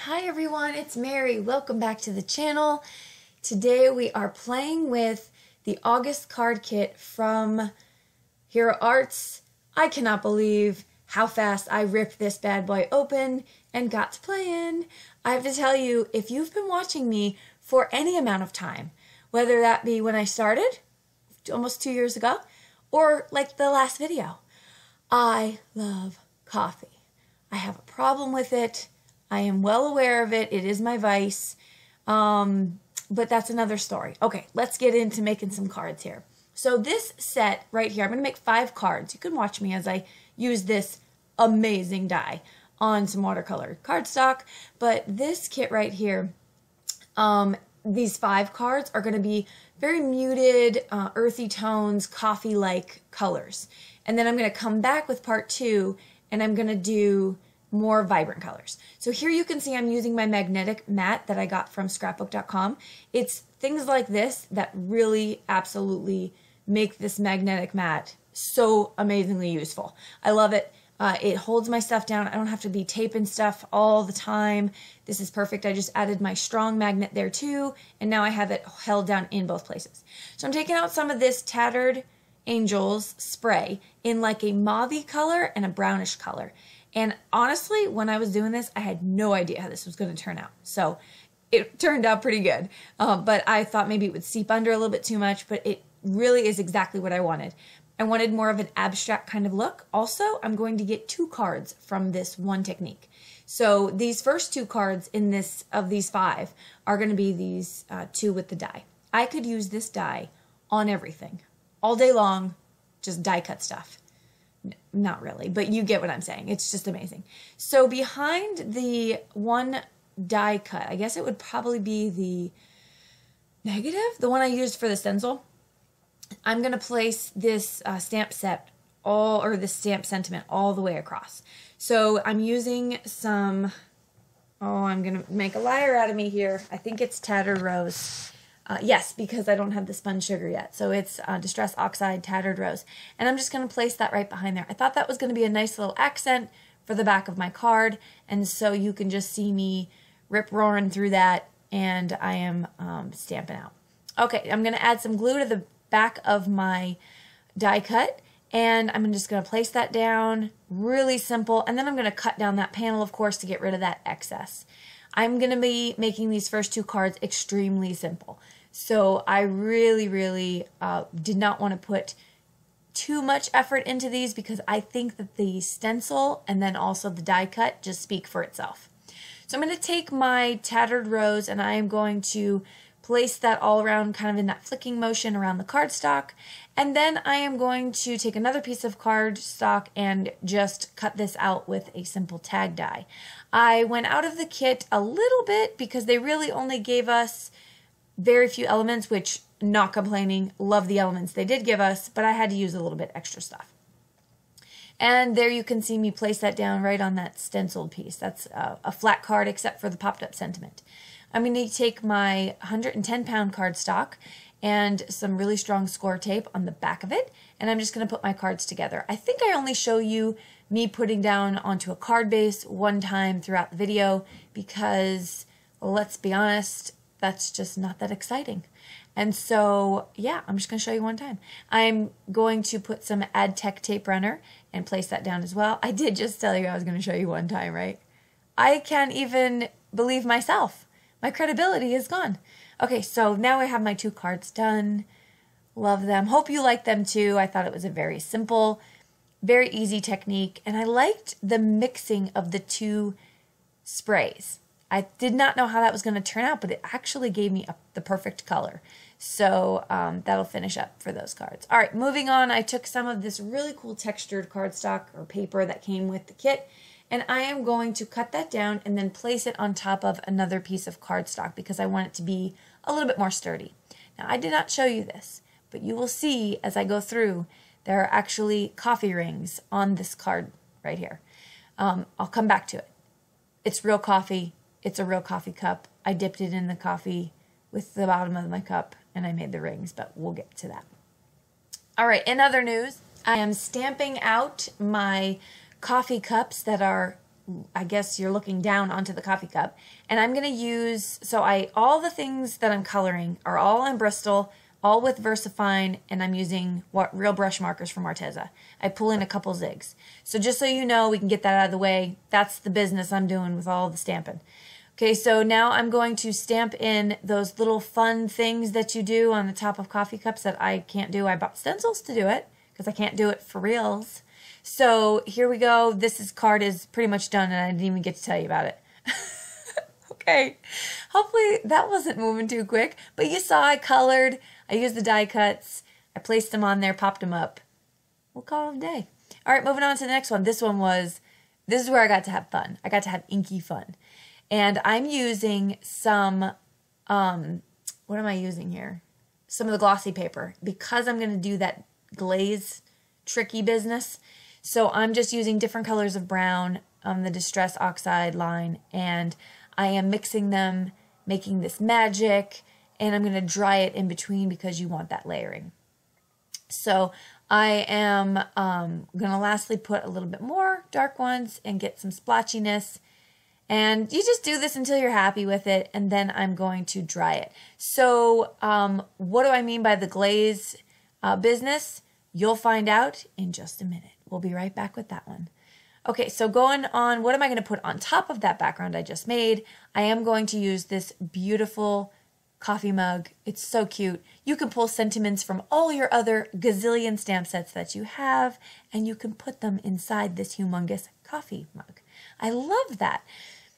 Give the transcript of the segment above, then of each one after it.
Hi everyone, it's Mary. Welcome back to the channel. Today we are playing with the August card kit from Hero Arts. I cannot believe how fast I ripped this bad boy open and got to play in. I have to tell you, if you've been watching me for any amount of time, whether that be when I started, almost 2 years ago, or like the last video, I love coffee. I have a problem with it. I am well aware of it. It is my vice. But that's another story. Okay, let's get into making some cards here. So this set right here, I'm going to make 5 cards. You can watch me as I use this amazing die on some watercolor cardstock. But this kit right here, these 5 cards are going to be very muted, earthy tones, coffee-like colors. And then I'm going to come back with part 2, and I'm going to do more vibrant colors. So here you can see I'm using my magnetic mat that I got from scrapbook.com. It's things like this that really absolutely make this magnetic mat so amazingly useful. I love it. It holds my stuff down. I don't have to be taping stuff all the time. This is perfect. I just added my strong magnet there too, and now I have it held down in both places. So I'm taking out some of this Tattered Angels spray in like a mauvey color and a brownish color. And honestly, when I was doing this, I had no idea how this was going to turn out. So it turned out pretty good. But I thought maybe it would seep under a little bit too much, but it really is exactly what I wanted. I wanted more of an abstract kind of look. Also, I'm going to get 2 cards from this one technique. So these first 2 cards in this of these 5 are going to be these 2 with the die. I could use this die on everything all day long, just die cut stuff. Not really, but you get what I'm saying. It's just amazing. So behind the one die cut, I guess it would probably be the negative, the one I used for the stencil. I'm going to place this stamp set or this stamp sentiment all the way across. So I'm using some, I'm going to make a liar out of me here. I think it's Tattered Rose. Yes, because I don't have the spun sugar yet. So it's Distress Oxide Tattered Rose. And I'm just going to place that right behind there. I thought that was going to be a nice little accent for the back of my card. And so you can just see me rip-roaring through that. And I am stamping out. Okay, I'm going to add some glue to the back of my die cut. And I'm just going to place that down. Really simple. And then I'm going to cut down that panel, of course, to get rid of that excess. I'm going to be making these first 2 cards extremely simple. So I really did not want to put too much effort into these because I think that the stencil and then also the die cut just speak for itself. So I'm going to take my Tattered Rose and I am going to place that all around kind of in that flicking motion around the cardstock. And then I am going to take another piece of cardstock and just cut this out with a simple tag die. I went out of the kit a little bit because they really only gave us very few elements, which, not complaining, love the elements they did give us, but I had to use a little bit extra stuff. And there you can see me place that down right on that stenciled piece. That's a flat card except for the popped up sentiment. I'm going to take my 110-pound cardstock and some really strong score tape on the back of it, and I'm just going to put my cards together. I think I only show you me putting down onto a card base one time throughout the video because, well, let's be honest, that's just not that exciting. And so, yeah, I'm just going to show you one time. I'm going to put some AdTech tape runner and place that down as well. I did just tell you I was going to show you one time, right? I can't even believe myself. My credibility is gone. Okay, so now I have my 2 cards done. Love them. Hope you like them too. I thought it was a very simple, very easy technique. And I liked the mixing of the 2 sprays. I did not know how that was going to turn out, but it actually gave me the perfect color. So that'll finish up for those cards. All right, moving on. I took some of this really cool textured cardstock or paper that came with the kit, and I am going to cut that down and then place it on top of another piece of cardstock because I want it to be a little bit more sturdy. Now, I did not show you this, but you will see as I go through, there are actually coffee rings on this card right here. I'll come back to it. It's real coffee. It's a real coffee cup. I dipped it in the coffee with the bottom of my cup and I made the rings, but we'll get to that. All right, in other news, I am stamping out my coffee cups that are I guess you're looking down onto the coffee cup. And I'm going to use, all the things that I'm coloring are all in Bristol, all with VersaFine, and I'm using real brush markers from Arteza. I pull in a couple zigs. So just so you know, we can get that out of the way. That's the business I'm doing with all the stamping. Okay, so now I'm going to stamp in those little fun things that you do on the top of coffee cups that I can't do. I bought stencils to do it because I can't do it for reals. So here we go. This card is pretty much done, and I didn't even get to tell you about it. Okay, hopefully that wasn't moving too quick, but you saw I colored. I used the die cuts. I placed them on there, popped them up. We'll call it a day. All right, moving on to the next one. This is where I got to have fun. I got to have inky fun. And I'm using some, what am I using here? Some of the glossy paper because I'm going to do that glaze tricky business. So I'm just using different colors of brown on the Distress Oxide line, and I am mixing them, making this magic, and I'm going to dry it in between because you want that layering. So I am going to lastly put a little bit more dark ones and get some splotchiness. And you just do this until you're happy with it, and then I'm going to dry it. So what do I mean by the glaze business? You'll find out in just a minute. We'll be right back with that one. Okay, so going on, what am I going to put on top of that background I just made? I am going to use this beautiful coffee mug. It's so cute. You can pull sentiments from all your other gazillion stamp sets that you have, and you can put them inside this humongous coffee mug. I love that.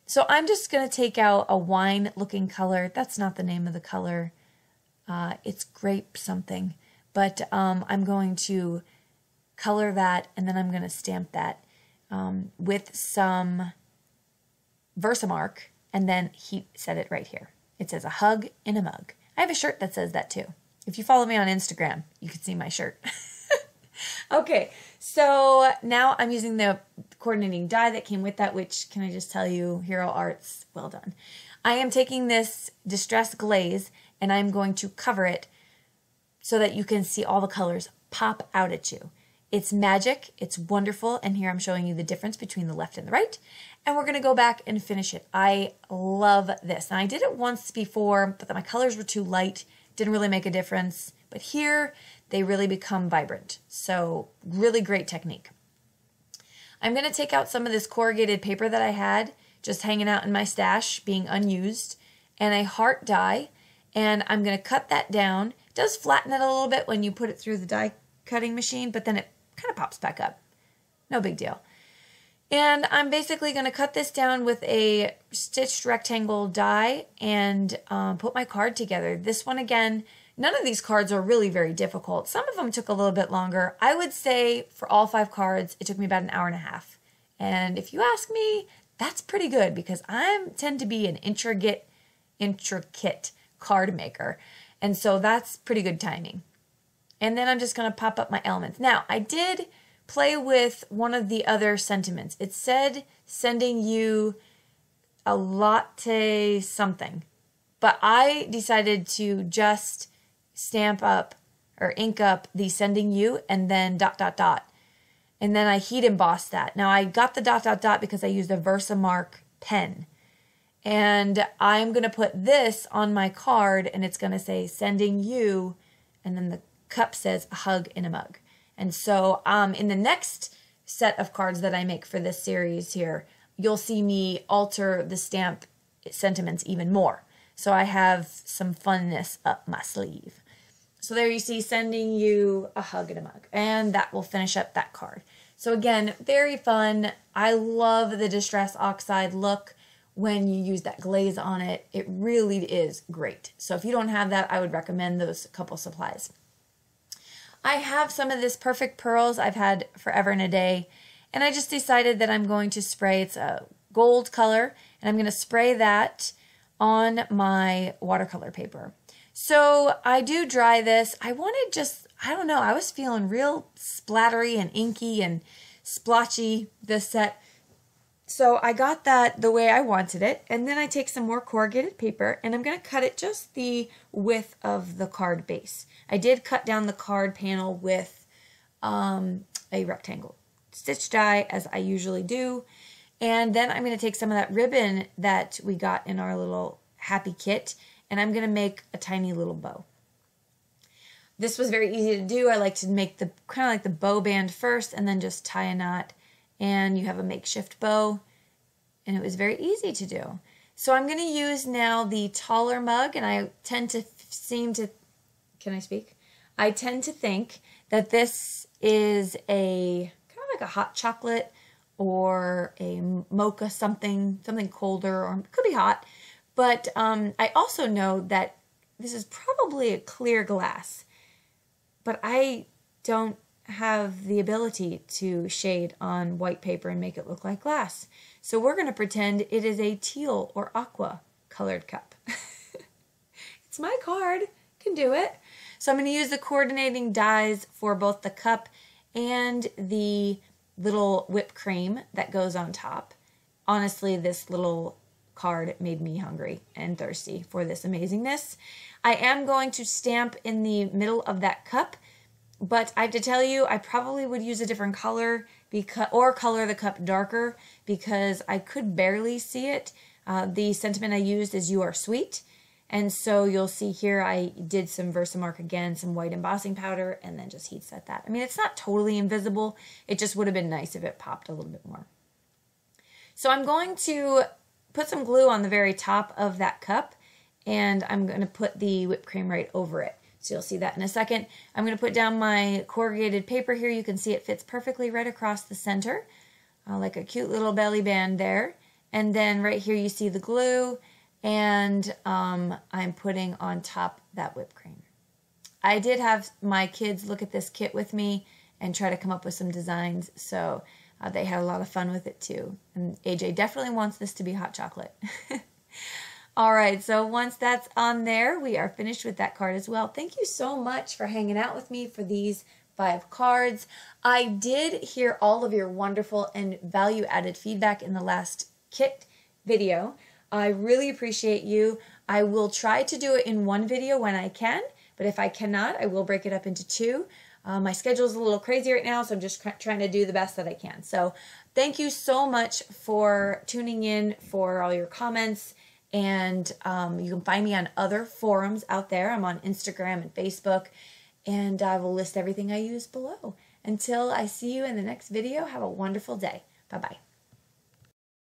So I'm just going to take out a wine-looking color. That's not the name of the color. It's grape something. But I'm going to color that, and then I'm going to stamp that with some Versamark, and then heat set it right here. It says a hug in a mug. I have a shirt that says that too. If you follow me on Instagram, you can see my shirt. Okay, so now I'm using the coordinating die that came with that, which, can I just tell you, Hero Arts, well done. I am taking this Distress Glaze, and I'm going to cover it so that you can see all the colors pop out at you. It's magic, it's wonderful, and here I'm showing you the difference between the left and the right, and we're going to go back and finish it. I love this. Now, I did it once before, but my colors were too light, didn't really make a difference, but here they really become vibrant. So really great technique. I'm going to take out some of this corrugated paper that I had just hanging out in my stash, being unused, and a heart die, and I'm going to cut that down. It does flatten it a little bit when you put it through the die cutting machine, but then it kind of pops back up. No big deal. And I'm basically going to cut this down with a stitched rectangle die and put my card together. This one, again, none of these cards are really very difficult. Some of them took a little bit longer. I would say for all 5 cards, it took me about an hour and a half. And if you ask me, that's pretty good because I tend to be an intricate card maker. And so that's pretty good timing. And then I'm just going to pop up my elements. Now, I did play with one of the other sentiments. It said sending you a latte something. But I decided to just stamp up or ink up the sending you and then ... And then I heat embossed that. Now, I got the ... because I used a Versamark pen. And I'm going to put this on my card, and it's going to say sending you, and then the cup says a hug in a mug. And so in the next set of cards that I make for this series here, you'll see me alter the stamp sentiments even more. So I have some funness up my sleeve. So there you see sending you a hug in a mug. And that will finish up that card. So again, very fun. I love the Distress Oxide look when you use that glaze on it. It really is great. So if you don't have that, I would recommend those couple supplies. I have some of this Perfect Pearls I've had forever and a day, and I just decided that I'm going to spray, it's a gold color, and I'm going to spray that on my watercolor paper. So I do dry this. I wanted just, I don't know, I was feeling real splattery and inky and splotchy this set. So I got that the way I wanted it, and then I take some more corrugated paper, and I'm going to cut it just the width of the card base. I did cut down the card panel with a rectangle stitch die, as I usually do, And then I'm going to take some of that ribbon that we got in our little happy kit, and I'm going to make a tiny little bow. This was very easy to do. I like to make the kind of like the bow band first and then just tie a knot, and you have a makeshift bow, and it was very easy to do. So I'm going to use now the taller mug, and I tend to can I speak? I tend to think that this is a kind of like a hot chocolate or a mocha something colder, or it could be hot. But I also know that this is probably a clear glass, but I don't have the ability to shade on white paper and make it look like glass. So we're going to pretend it is a teal or aqua colored cup. It's my card, can do it. So I'm going to use the coordinating dies for both the cup and the little whipped cream that goes on top. Honestly, this little card made me hungry and thirsty for this amazingness. I am going to stamp in the middle of that cup, but I have to tell you, I probably would use a different color or color the cup darker because I could barely see it. The sentiment I used is "You are sweet." And so you'll see here I did some Versamark again, some white embossing powder, and then just heat set that. I mean, it's not totally invisible. It just would have been nice if it popped a little bit more. So I'm going to put some glue on the very top of that cup, and I'm going to put the whipped cream right over it. So you'll see that in a second. I'm going to put down my corrugated paper here. You can see it fits perfectly right across the center, like a cute little belly band there. And then right here you see the glue, and I'm putting on top that whipped cream. I did have my kids look at this kit with me and try to come up with some designs, so they had a lot of fun with it too. And AJ definitely wants this to be hot chocolate. All right, so once that's on there, we are finished with that card as well. Thank you so much for hanging out with me for these 5 cards. I did hear all of your wonderful and value-added feedback in the last kit video. I really appreciate you. I will try to do it in one video when I can, but if I cannot, I will break it up into 2. My schedule is a little crazy right now, so I'm just trying to do the best that I can. So thank you so much for tuning in, for all your comments, and you can find me on other forums out there. I'm on Instagram and Facebook, and I will list everything I use below. Until I see you in the next video, have a wonderful day. Bye-bye.